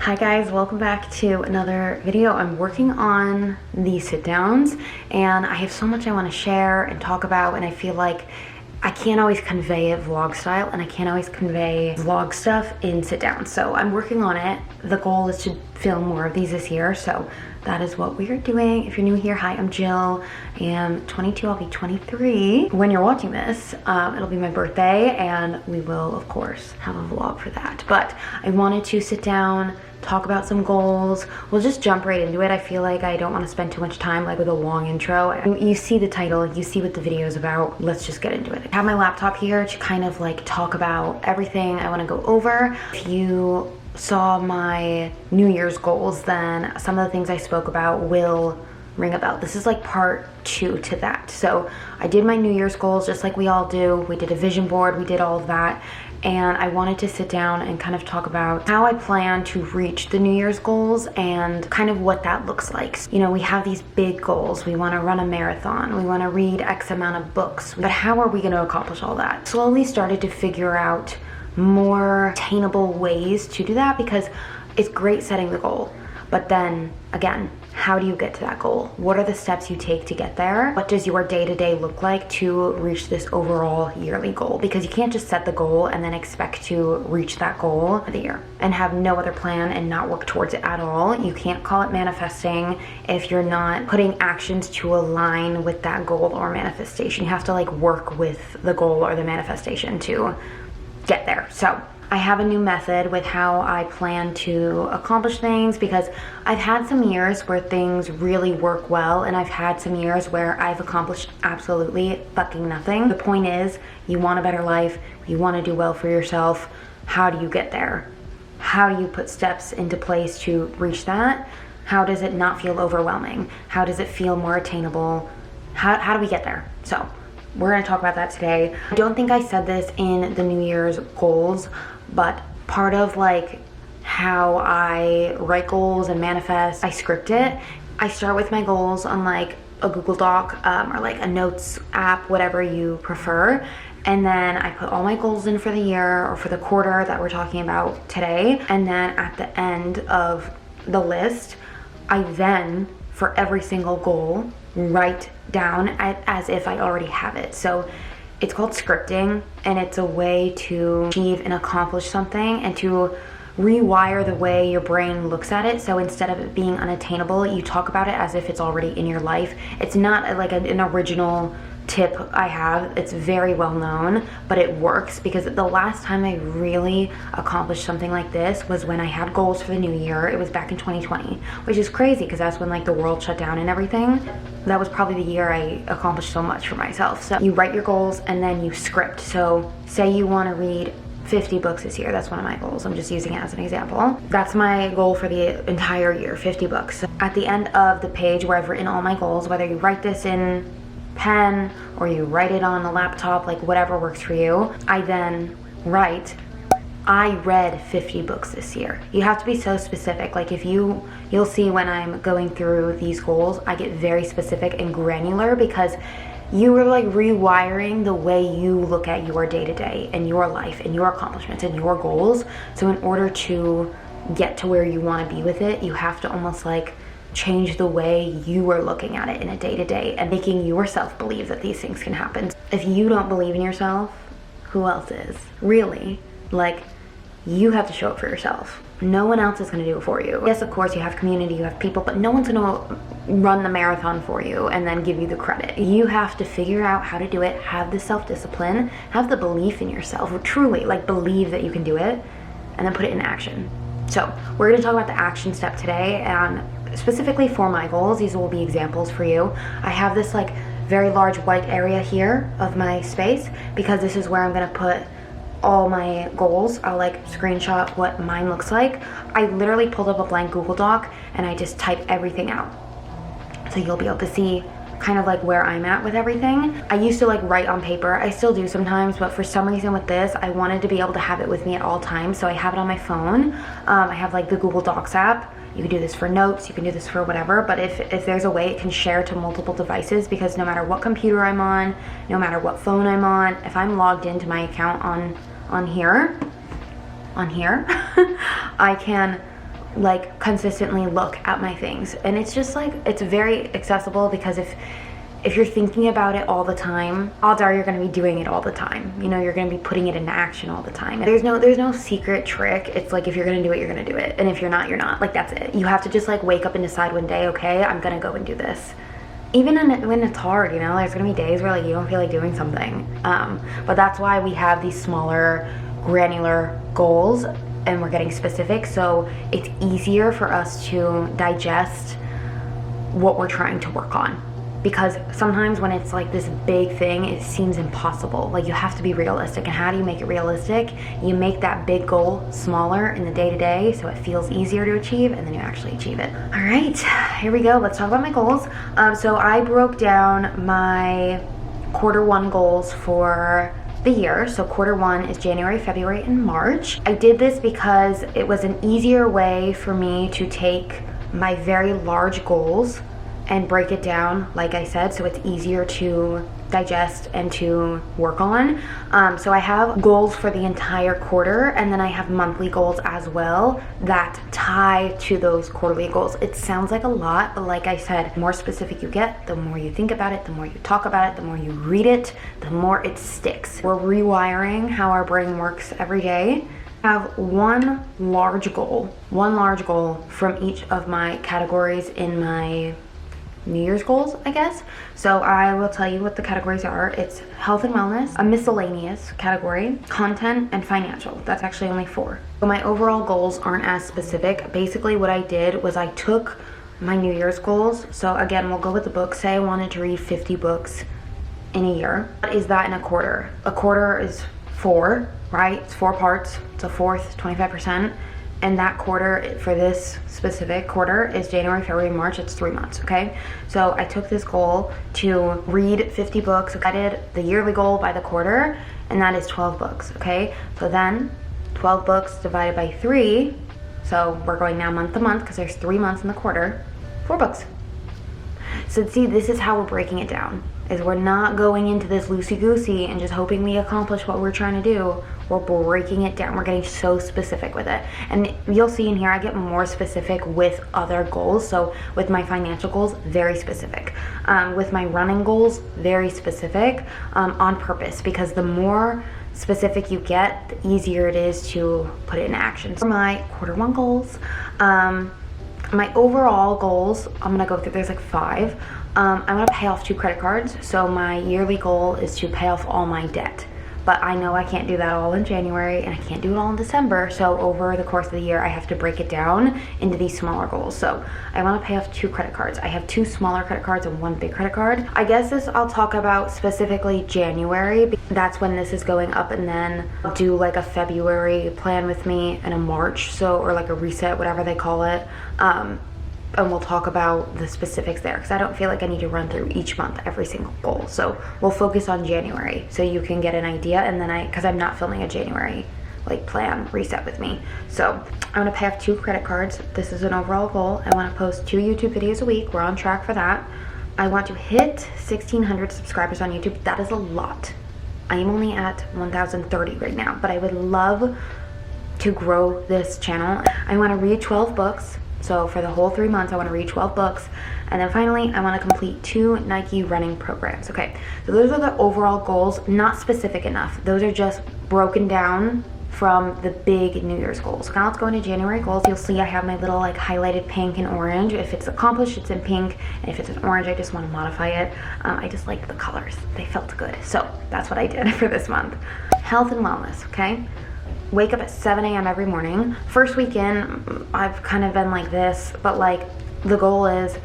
Hi guys, welcome back to another video. I'm working on the sit downs and I have so much I want to share and talk about, and I feel like I can't always convey it vlog style and I can't always convey vlog stuff in sit downs. So I'm working on it. The goal is to film more of these this year, so that is what we are doing. If you're new here, hi, I'm Jill. I am 22, I'll be 23. When you're watching this, it'll be my birthday and we will, of course, have a vlog for that. But I wanted to sit down, talk about some goals. We'll just jump right into it. I feel like I don't want to spend too much time like with a long intro. You see the title, you see what the video is about. Let's just get into it. I have my laptop here to kind of like talk about everything I want to go over. If you saw my New Year's goals, then some of the things I spoke about will ring a bell. This is like part 2 to that. So I did my New Year's goals just like we all do. We did a vision board, we did all of that. And I wanted to sit down and kind of talk about how I plan to reach the New Year's goals and kind of what that looks like. You know, we have these big goals. We want to run a marathon. We want to read X amount of books. But how are we going to accomplish all that? Slowly started to figure out more attainable ways to do that, because it's great setting the goal. But then again, how do you get to that goal? What are the steps you take to get there? What does your day-to-day look like to reach this overall yearly goal? Because you can't just set the goal and then expect to reach that goal for the year and have no other plan and not work towards it at all. You can't call it manifesting if you're not putting actions to align with that goal or manifestation. You have to like work with the goal or the manifestation to get there. So I have a new method with how I plan to accomplish things, because I've had some years where things really work well and I've had some years where I've accomplished absolutely fucking nothing. The point is, you want a better life, you want to do well for yourself. How do you get there? How do you put steps into place to reach that? How does it not feel overwhelming? How does it feel more attainable? How do we get there? So we're going to talk about that today. I don't think I said this in the New Year's goals, but part of like how I write goals and manifest, I script it. I start with my goals on like a Google Doc or like a notes app, whatever you prefer. And then I put all my goals in for the year or for the quarter that we're talking about today. And then at the end of the list, I then, for every single goal, write down as if I already have it. So it's called scripting, and it's a way to achieve and accomplish something and to rewire the way your brain looks at it. So instead of it being unattainable, you talk about it as if it's already in your life. It's not like an original tip I have. It's very well known, but it works, because the last time I really accomplished something like this was when I had goals for the new year. It was back in 2020, which is crazy because that's when like the world shut down and everything. That was probably the year I accomplished so much for myself. So you write your goals and then you script. So say you want to read 50 books this year. That's one of my goals. I'm just using it as an example. That's my goal for the entire year, 50 books. At the end of the page where I've written all my goals, whether you write this in pen or you write it on a laptop, like whatever works for you, I then write, I read 50 books this year. You have to be so specific. Like if you'll see when I'm going through these goals, I get very specific and granular, because you are like rewiring the way you look at your day-to-day and your life and your accomplishments and your goals. So in order to get to where you want to be with it, you have to almost like change the way you are looking at it in a day-to-day and making yourself believe that these things can happen. If you don't believe in yourself, who else is? Really? Like, you have to show up for yourself. No one else is going to do it for you. Yes, of course, you have community, you have people, but no one's going to run the marathon for you and then give you the credit. You have to figure out how to do it, have the self-discipline, have the belief in yourself, truly, like believe that you can do it, and then put it in action. So we're going to talk about the action step today, and specifically for my goals, these will be examples for you. I have this like very large white area here of my space, because this is where I'm going to put all my goals. I'll like screenshot what mine looks like. I literally pulled up a blank Google Doc and I just type everything out. So you'll be able to see kind of like where I'm at with everything. I used to like write on paper. I still do sometimes, but for some reason with this, I wanted to be able to have it with me at all times. So I have it on my phone. I have like the Google Docs app. You can do this for notes, you can do this for whatever, but if there's a way it can share to multiple devices, because no matter what computer I'm on, no matter what phone I'm on, if I'm logged into my account on here, I can like consistently look at my things. And it's just like, it's very accessible, because if you're thinking about it all the time, odds are you're going to be doing it all the time. You know, you're going to be putting it into action all the time. There's no secret trick. It's like, if you're going to do it, you're going to do it. And if you're not, you're not. Like, that's it. You have to just like wake up and decide one day, okay, I'm going to go and do this. Even when it's hard, you know, there's going to be days where like you don't feel like doing something. But that's why we have these smaller, granular goals, and we're getting specific. So it's easier for us to digest what we're trying to work on. Because sometimes when it's like this big thing, it seems impossible. Like, you have to be realistic. And how do you make it realistic? You make that big goal smaller in the day-to-day, so it feels easier to achieve, and then you actually achieve it. All right, here we go. Let's talk about my goals. So I broke down my Q1 goals for the year. So Q1 is January, February, and March. I did this because it was an easier way for me to take my very large goals and break it down, like I said, so it's easier to digest and to work on. So I have goals for the entire quarter, and then I have monthly goals as well that tie to those quarterly goals. It sounds like a lot, but like I said, the more specific you get, the more you think about it, the more you talk about it, the more you read it, the more it sticks. We're rewiring how our brain works every day. I have one large goal from each of my categories in my New Year's goals, I guess. So I will tell you what the categories are. It's health and wellness, a miscellaneous category, content, and financial. That's actually only 4. So my overall goals aren't as specific. Basically what I did was I took my New Year's goals. So again, we'll go with the book. Say I wanted to read 50 books in a year. What is that in a quarter? A quarter is 4, right? It's 4 parts. It's a fourth, 25%. And that quarter for this specific quarter is January, February, March. It's 3 months, okay? So I took this goal to read 50 books. I did the yearly goal by the quarter, and that is 12 books, okay? So then 12 books divided by 3. So we're going now month to month because there's 3 months in the quarter. 4 books. So see, this is how we're breaking it down. Is we're not going into this loosey-goosey and just hoping we accomplish what we're trying to do. We're breaking it down. We're getting so specific with it. And you'll see in here, I get more specific with other goals. So with my financial goals, very specific. With my running goals, very specific on purpose. Because the more specific you get, the easier it is to put it in action. For my Q1 goals, my overall goals, I'm gonna go through, there's like 5. I'm gonna pay off 2 credit cards. So my yearly goal is to pay off all my debt. But I know I can't do that all in January, and I can't do it all in December. So over the course of the year, I have to break it down into these smaller goals. So I wanna pay off 2 credit cards. I have 2 smaller credit cards and 1 big credit card. I guess this I'll talk about specifically January. That's when this is going up, and then I'll do like a February plan with me and a March. So, or like a reset, whatever they call it. And we'll talk about the specifics there, because I don't feel like I need to run through each month every single goal. So we'll focus on January so you can get an idea, and then because I'm not filming a January like plan reset with me. So I'm gonna pay off 2 credit cards. This is an overall goal. I wanna post 2 YouTube videos a week. We're on track for that. I want to hit 1,600 subscribers on YouTube. That is a lot. I am only at 1,030 right now, but I would love to grow this channel. I wanna read 12 books. So for the whole 3 months, I want to read 12 books. And then finally, I want to complete 2 Nike running programs. Okay, so those are the overall goals, not specific enough. Those are just broken down from the big New Year's goals. Now let's go into January goals. You'll see I have my little like highlighted pink and orange. If it's accomplished, it's in pink. And if it's an orange, I just want to modify it. I just liked the colors. They felt good. So that's what I did for this month. Health and wellness, okay? Wake up at 7 a.m. every morning. First weekend, I've kind of been like this, but like the goal is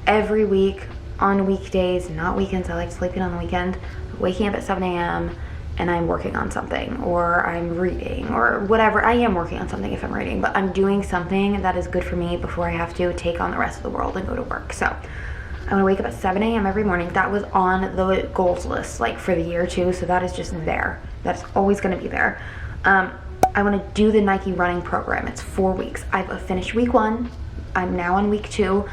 every week on weekdays, not weekends. I like sleeping on the weekend, waking up at 7 a.m. and I'm working on something, or I'm reading, or whatever. I am working on something if I'm reading, but I'm doing something that is good for me before I have to take on the rest of the world and go to work. So I'm gonna wake up at 7 a.m. every morning. That was on the goals list, like for the year too, so that is just there. That's always gonna be there. I want to do the Nike running program. It's 4 weeks. I've finished week 1. I'm now on week 2.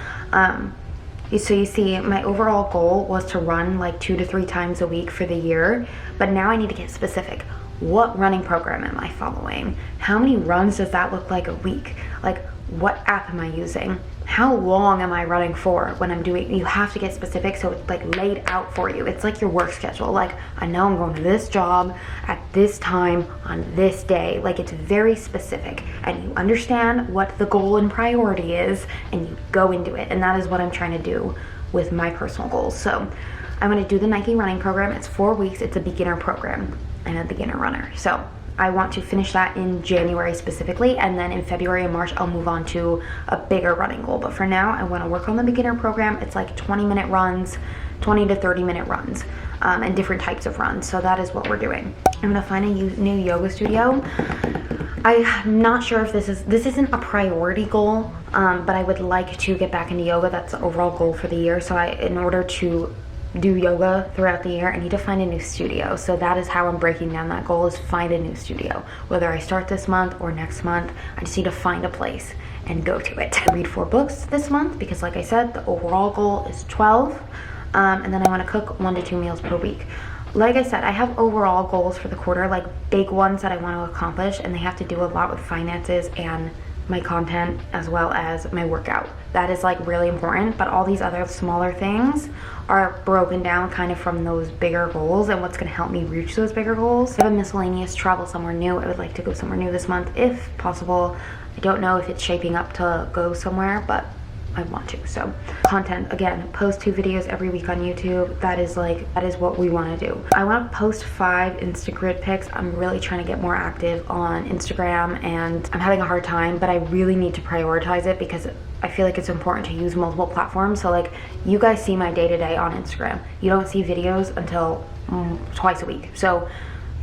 So you see, my overall goal was to run like 2 to 3 times a week for the year. But now I need to get specific. What running program am I following? How many runs does that look like a week? Like, what app am I using? How long am I running for when I'm doing, you have to get specific so it's like laid out for you. It's like your work schedule. Like, I know I'm going to this job at this time on this day. Like, it's very specific and you understand what the goal and priority is and you go into it. And that is what I'm trying to do with my personal goals. So I'm going to do the Nike running program. It's 4 weeks. It's a beginner program and a beginner runner. So I want to finish that in January specifically, and then in February and March I'll move on to a bigger running goal. But for now I want to work on the beginner program. It's like 20-minute runs, 20 to 30-minute runs, and different types of runs. So that is what we're doing. I'm gonna find a new yoga studio. I'm not sure if this isn't a priority goal, but I would like to get back into yoga. That's the overall goal for the year. So in order to do yoga throughout the year, I need to find a new studio. So that is how I'm breaking down that goal, is find a new studio. Whether I start this month or next month, I just need to find a place and go to it. I read 4 books this month because, like I said, the overall goal is 12. And then I want to cook 1 to 2 meals per week. Like I said, I have overall goals for the quarter, like big ones that I want to accomplish, and they have to do a lot with finances and my content as well as my workout. That is like really important, but all these other smaller things are broken down kind of from those bigger goals and what's going to help me reach those bigger goals. I have a miscellaneous travel somewhere new. I would like to go somewhere new this month if possible. I don't know if it's shaping up to go somewhere, but I want to. So content, again, post 2 videos every week on YouTube. That is what we want to do. I want to post 5 Instagram pics. I'm really trying to get more active on Instagram and I'm having a hard time, but I really need to prioritize it because I feel like it's important to use multiple platforms. So like, you guys see my day-to-day on Instagram. You don't see videos until twice a week. So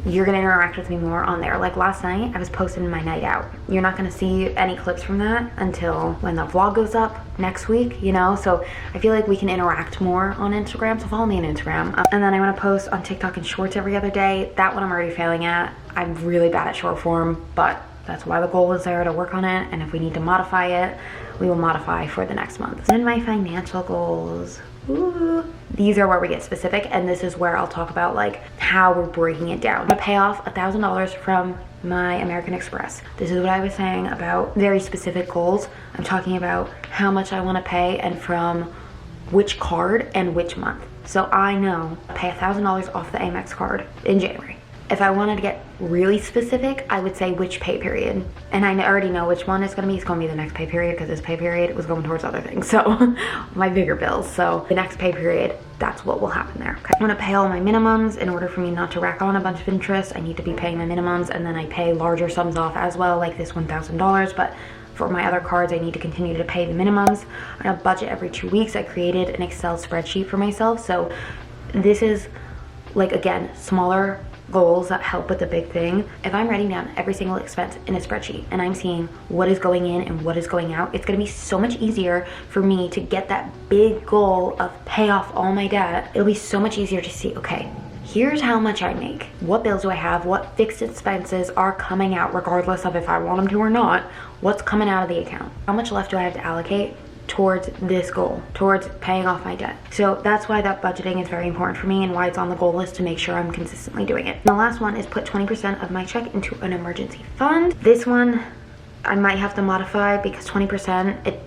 you're gonna interact with me more on there. Like last night, I was posting my night out. You're not gonna see any clips from that until when the vlog goes up next week, you know? So I feel like we can interact more on Instagram, so follow me on Instagram. And then I wanna post on TikTok and Shorts every other day. That one I'm already failing at. I'm really bad at short form, but that's why the goal is there, to work on it. And if we need to modify it, we will modify for the next month. And my financial goals. Ooh. These are where we get specific, and this is where I'll talk about like how we're breaking it down. I'm gonna pay off $1,000 from my American Express. This is what I was saying about very specific goals. I'm talking about how much I want to pay and from which card and which month. So I know I pay $1,000 off the Amex card in January. If I wanted to get really specific, I would say which pay period. And I already know which one it's gonna be. It's gonna be the next pay period because this pay period was going towards other things. So my bigger bills. So the next pay period, that's what will happen there. Okay. I'm gonna pay all my minimums. In order for me not to rack on a bunch of interest, I need to be paying my minimums, and then I pay larger sums off as well, like this $1,000. But for my other cards, I need to continue to pay the minimums. I have a budget every 2 weeks. I created an Excel spreadsheet for myself. So this is like, again, smaller goals that help with the big thing. If I'm writing down every single expense in a spreadsheet and I'm seeing what is going in and what is going out, it's gonna be so much easier for me to get that big goal of pay off all my debt. It'll be so much easier to see, okay, here's how much I make. What bills do I have? What fixed expenses are coming out regardless of if I want them to or not? What's coming out of the account? How much left do I have to allocate towards this goal, towards paying off my debt? So that's why that budgeting is very important for me and why it's on the goal list, to make sure I'm consistently doing it. And the last one is put 20% of my check into an emergency fund. This one I might have to modify because 20%,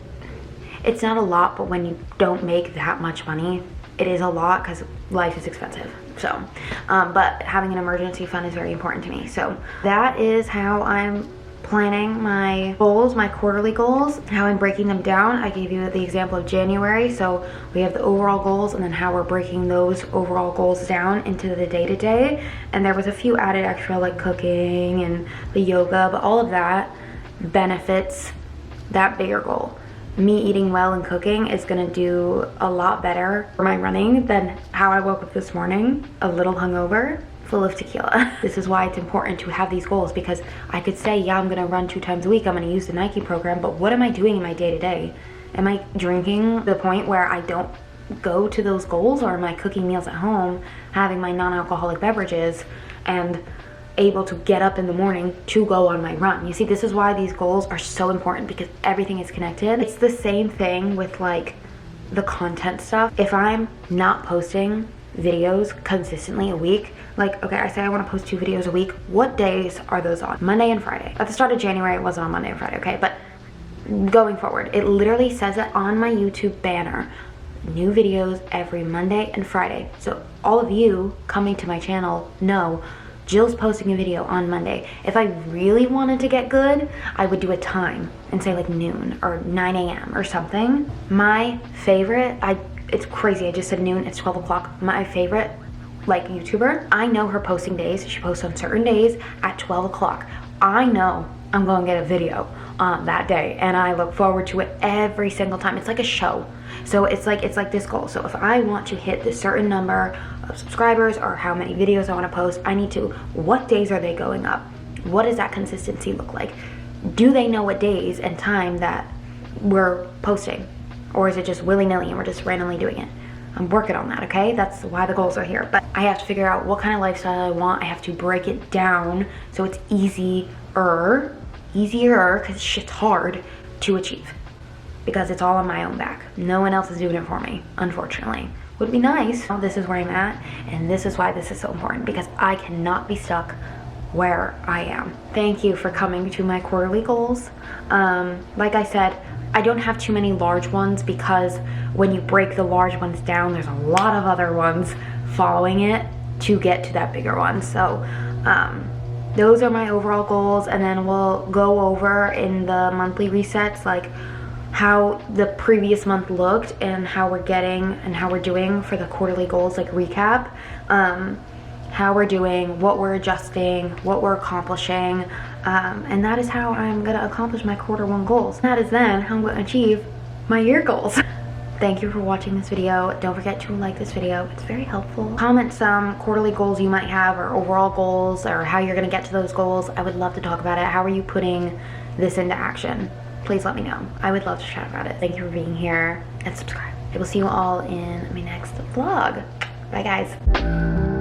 it's not a lot, but when you don't make that much money, it is a lot because life is expensive. So, but having an emergency fund is very important to me. So that is how I'm planning my goals, my quarterly goals, how I'm breaking them down. I gave you the example of January. So we have the overall goals and then how we're breaking those overall goals down into the day-to-day. And there was a few added extra like cooking and the yoga, but all of that benefits that bigger goal. Me eating well and cooking is gonna do a lot better for my running than how I woke up this morning, a little hungover, full of tequila. This is why it's important to have these goals, because I could say, yeah, I'm gonna run 2 times a week, I'm gonna use the Nike program, but what am I doing in my day-to-day? Am I drinking to the point where I don't go to those goals, or am I cooking meals at home, having my non-alcoholic beverages, and able to get up in the morning to go on my run? You see, this is why these goals are so important, because everything is connected. It's the same thing with like the content stuff. If I'm not posting videos consistently a week, like, okay, I say I want to post 2 videos a week. What days are those on? Monday and Friday. At the start of January, it wasn't on Monday and Friday, okay? But going forward. It literally says it on my YouTube banner. New videos every Monday and Friday. So all of you coming to my channel know Jill's posting a video on Monday. If I really wanted to get good, I would do a time and say like noon or 9 a.m. or something. My favorite, it's crazy, I just said noon, it's 12 o'clock. My favorite like YouTuber, I know her posting days. She posts on certain days at 12 o'clock. I know I'm going to get a video that day, and I look forward to it every single time. It's like a show. So it's like this goal. So if I want to hit this certain number of subscribers or how many videos I want to post, I need to, what days are they going up? What does that consistency look like? Do they know what days and time that we're posting? Or is it just willy-nilly and we're just randomly doing it? I'm working on that, okay? That's why the goals are here. But I have to figure out what kind of lifestyle I want. I have to break it down so it's easier, because shit's hard to achieve. Because it's all on my own back. No one else is doing it for me, unfortunately. Would be nice. This is where I'm at, and this is why this is so important, because I cannot be stuck where I am. Thank you for coming to my quarterly goals. Like I said, I don't have too many large ones, because when you break the large ones down, there's a lot of other ones following it to get to that bigger one. So those are my overall goals, and then we'll go over in the monthly resets like how the previous month looked and how we're getting and how we're doing for the quarterly goals, like recap, how we're doing, what we're adjusting, what we're accomplishing, and that is how I'm gonna accomplish my quarter one goals. That is then how I'm gonna achieve my year goals. Thank you for watching this video. Don't forget to like this video, it's very helpful. Comment some quarterly goals you might have, or overall goals, or how you're gonna get to those goals. I would love to talk about it. How are you putting this into action? Please let me know. I would love to chat about it. Thank you for being here, and subscribe. I will see you all in my next vlog. Bye guys.